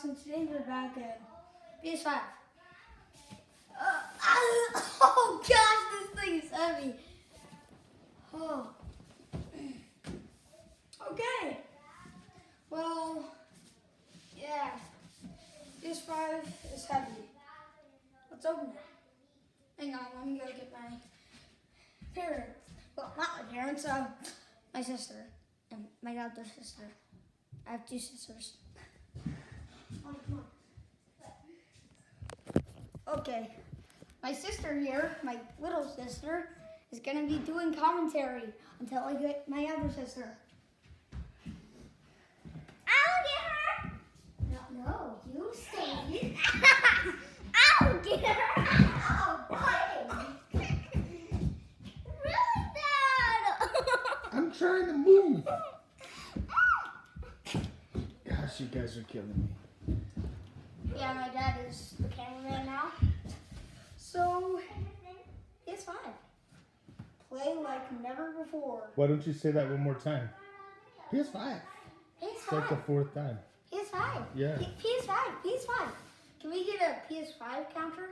and today we're back at PS5. Oh gosh, this thing is heavy. Oh. Okay. Well, yeah. PS5 is heavy. Let's open it. Hang on, let me go get my parents. Well, not my parents, my sister and my other sister. I have two sisters. Okay, my sister here, my little sister, is gonna be doing commentary until I get my other sister. I'll get her. No, you stay. I'll get her. Oh, really, Dad? I'm trying to move. Gosh, you guys are killing me. Yeah, my dad is the cameraman now. So, it's fine. Play like never before. Why don't you say that one more time? PS5. It's like the PS5. fourth time. PS5. Yeah. PS5. PS5. Can we get a PS5 counter?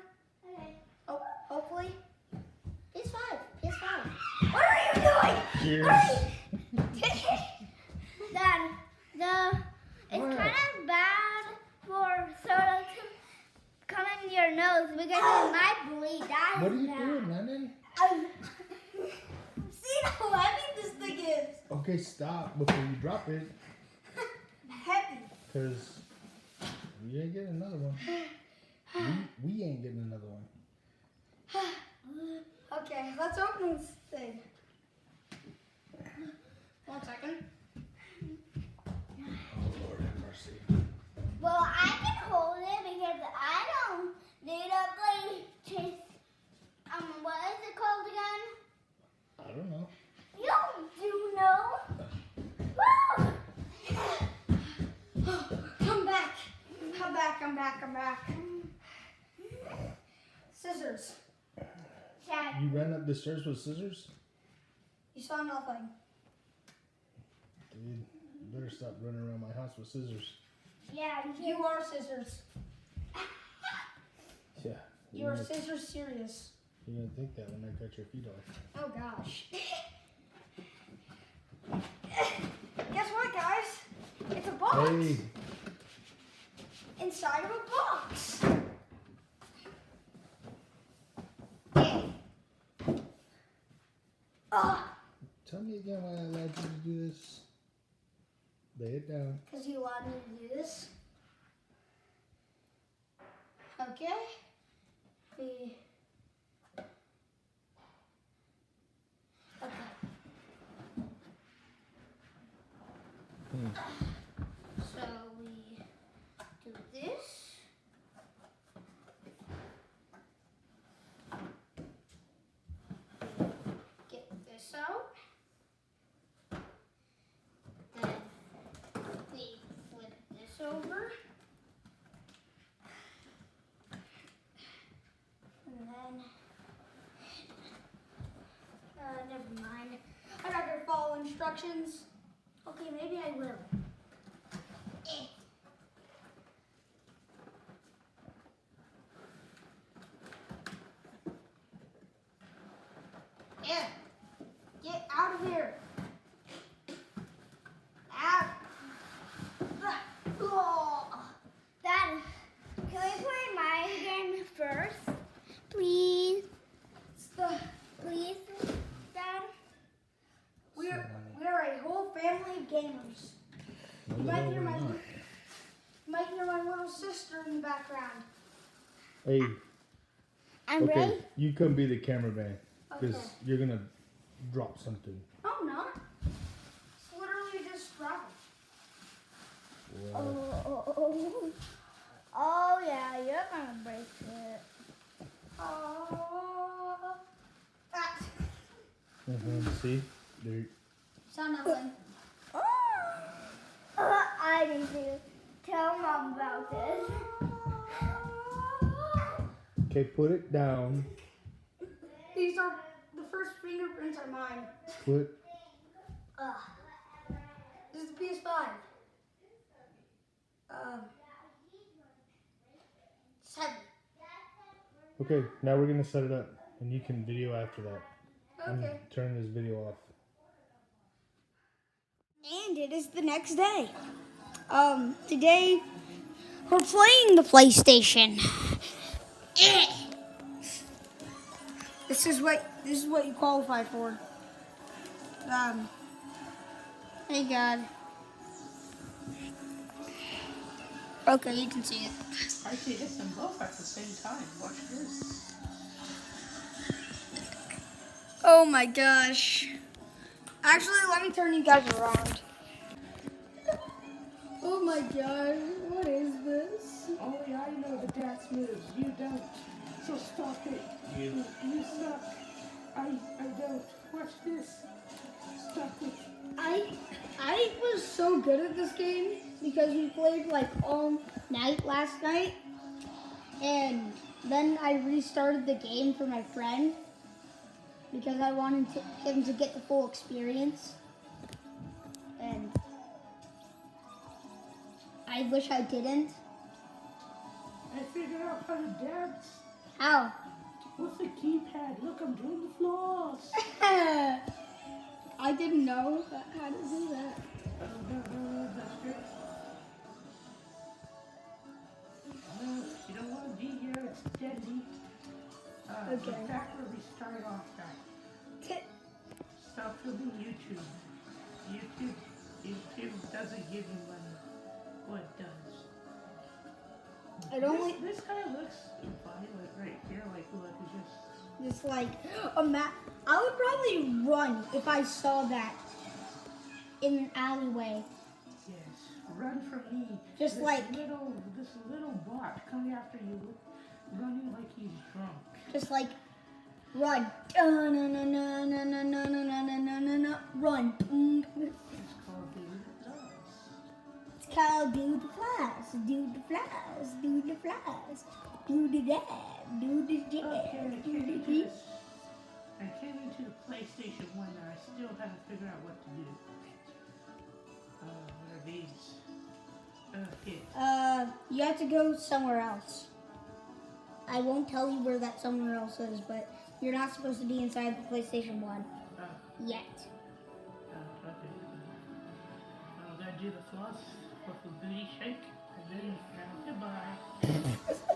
Okay. Oh, hopefully. PS5. PS5. What are you doing? Cheers. Dad, it's What? kind of bad for soda to come in your nose because it might bleed. That What are is you bad. doing, Landon? See how heavy this thing is? Okay, stop before you drop it. Heavy. Because we ain't getting another one. We ain't getting another one. Okay, let's open this thing. 1 second. Oh, Lord have mercy. Well, I can hold it because I don't need a blade chase. What is it called again? I don't know. You do know. Woo! Come back. Come back, come back, come back. Scissors. Dad, You ran up the stairs with scissors? You saw nothing. Dude, you better stop running around my house with scissors. yeah, You are scissors. Yeah. You are scissors serious. You're gonna think that when I cut your feet off. Oh gosh. Guess what, guys? It's a box. Hey, Inside of a box. tell me again why I allowed you to do this. Lay it down. Because you allowed me to do this. Okay. Okay. So we do this. Get this out. Then we flip this over. And then, never mind. I'm not gonna follow instructions. Okay, maybe I will. Yeah. Get out of here. Out. Oh. Dad, can we play my game first? Please, please, Dad. We are a whole family of gamers. No, You the might hell hear we're my not. little sister in the background. Hey, I'm okay, ready. you come be the cameraman. Because Okay. you're gonna drop something. Oh no. It's literally just dropping. Wow. Oh yeah, you're gonna break it. Oh. Ah. See? There. Saw nothing. I need to tell Mom about this. Okay, put it down. These are the first fingerprints are mine. Put. This is the PS5. It's heavy. Okay, now we're gonna set it up, and you can video after that. I'm Okay. turning this video off. And it is the next day. Today we're playing the PlayStation. This is what you qualify for. Hey God. Okay, you can see it. I can hit them both at the same time. Watch this. Oh my gosh. Actually, let me turn you guys around. Oh my God, what is this? Only I know the dance moves. You don't. So stop it. You suck. I don't. Watch this. Stop it. I was so good at this game because we played like all night last night, and then I restarted the game for my friend because I wanted him to get the full experience, and I wish I didn't. I figured out how to dance. How? With the keypad. Look, I'm doing the floss. I didn't know how to do that. That's good. No, you don't want to be here. It's deadly. Okay. In fact, where we started off at. Stop filming YouTube. YouTube doesn't give you money. What it does. This kind of looks violent right here. Like, look, it's Just like a map. I would probably run if I saw that in an alleyway. yes, run from me. Just this like- this little bot coming after you, running like he's drunk. Just like run. Run. It's called Dude Does. It's called do the flies, do the flies, do the flies, do the dab, do the Okay, jab, do the deep. I came into the PlayStation 1 and I still haven't figured out what to do. What are these? Okay. You have to go somewhere else. I won't tell you where that somewhere else is, but you're not supposed to be inside the PlayStation 1 yet. Okay. I'm gonna do the floss with the booty shake and then goodbye.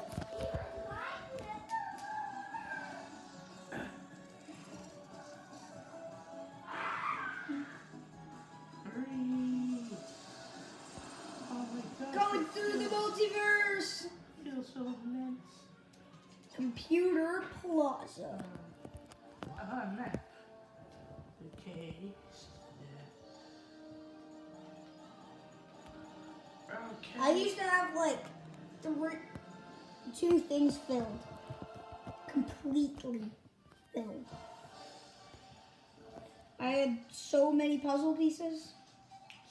Breathe. Oh my God. Going through the multiverse! Feels so immense. Computer Plaza. Map. Okay. Okay. I used to have like two things filled. Completely filled. I had so many puzzle pieces.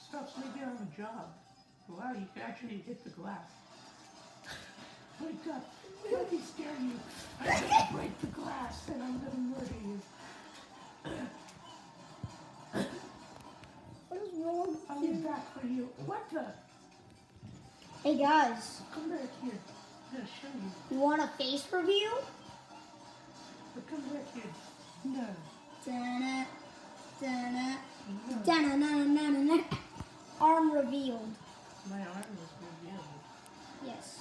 Stop sleeping on the job. Wow, you can actually hit the glass. Wake up. Let me scare you. I'm gonna break the glass and I'm gonna murder you. What is wrong? I'll be back for you. What the? Hey guys, Come back here. I'm gonna show you. you want a face review? But come back here. No. Dun-na, dun-na, No. dun-na-na-na-na-na. Arm revealed. My arm was revealed. Yes.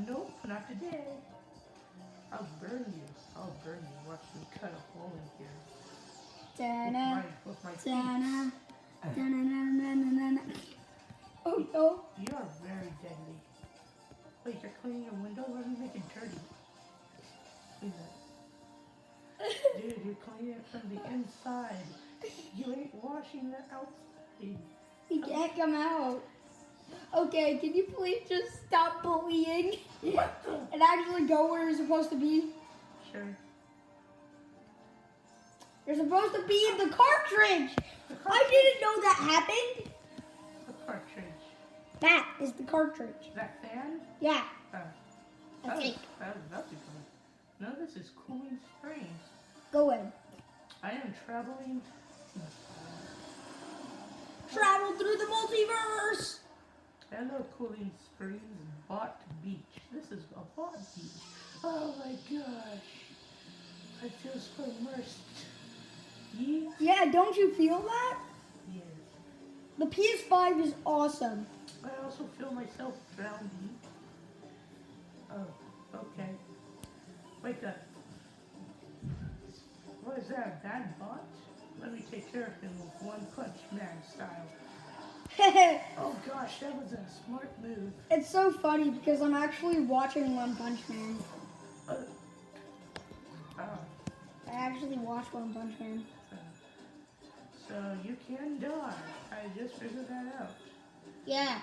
Nope, not today. I'll burn you. I'll burn you. Watch me cut a hole in here. Dun-na, With my feet. dun-na, dun-na-na-na-na-na. Oh no. You are very deadly. Wait, you're cleaning your window? Let me make it dirty. Clean that. Dude, you're cleaning it from the inside. You ain't washing the outside. He can't come out. Okay, can you please just stop bullying What the? and actually go where you're supposed to be? Sure. You're supposed to be in the cartridge. I didn't know that happened. The cartridge. That is the cartridge. That fan? Yeah, Uh, that's it. That was nothing. No, this is Cooling Springs. Go in. I am traveling. Travel through the multiverse. Hello, Cooling Springs, Bot Beach. This is a bot beach. Oh my gosh. I feel so immersed. Yeet. Yeah, don't you feel that? Yes. The PS5 is awesome. I also feel myself drowning. Oh, okay. Wake up. What is that, a bad bot? Let me take care of him with One Punch Man style. Oh gosh, that was a smart move. It's so funny because I'm actually watching One Punch Man. Oh. I actually watch One Punch Man. So you can die. I just figured that out. Yeah.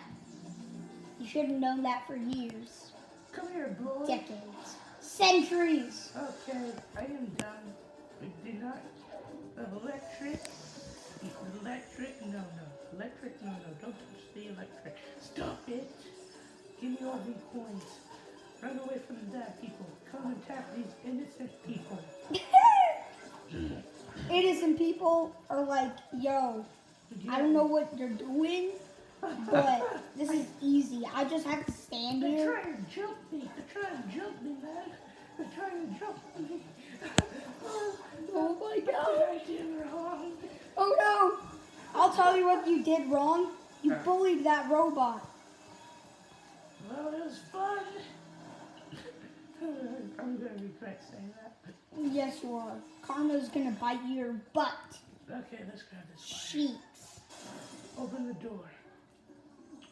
You should have known that for years. Come here, boy. Decades. Centuries. Okay, I am done. We do not. Electric. No, don't touch the electric. Stop it. Give me all the coins. Run away from the bad people. Come and tap these innocent people. Innocent people are like, yo, I don't know what you're doing, but this is easy. I just have to stand They're here. trying to jump me. Man. They're trying to jump me. Oh my What god. did I do wrong? Oh no. I'll tell you what you did wrong. You bullied that robot. Well, it was fun. I'm going to regret saying that. Yes, you are. Karma's gonna bite your butt. Okay, let's grab this fire. Cheeks. Open the door.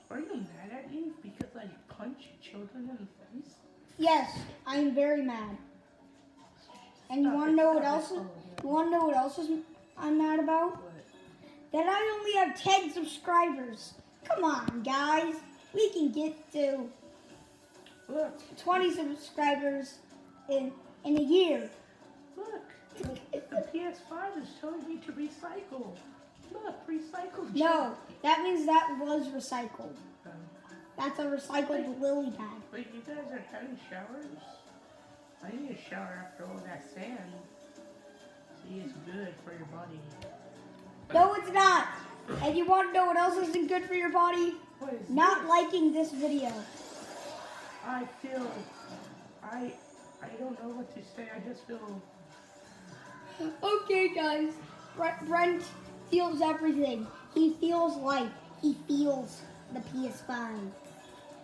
Are you mad at me because I punch children in the face? Yes, I'm very mad. And you want to know what else? You want to know what else I'm mad about? What? That I only have 10 subscribers. Come on, guys. We can get to Look, 20 subscribers in a year. look. The PS5 is telling me to recycle. Look, recycle. No, that means that was recycled. Um, That's a recycled lily pad. wait, you guys are having showers? I need a shower after all that sand. See, it's good for your body. No, it's not. And you want to know what else isn't good for your body? What is Not this? liking this video. I feel, I don't know what to say. I just feel. Okay, guys. Brent feels everything. He feels life. He feels the PS5.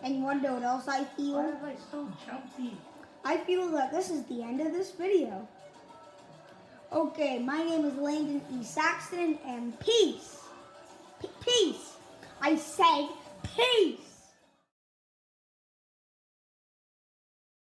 And you want to know what else I Why feel? am I so jumpy? I feel that this is the end of this video. Okay, my name is Landon E. Saxton, and peace. Peace. I said peace.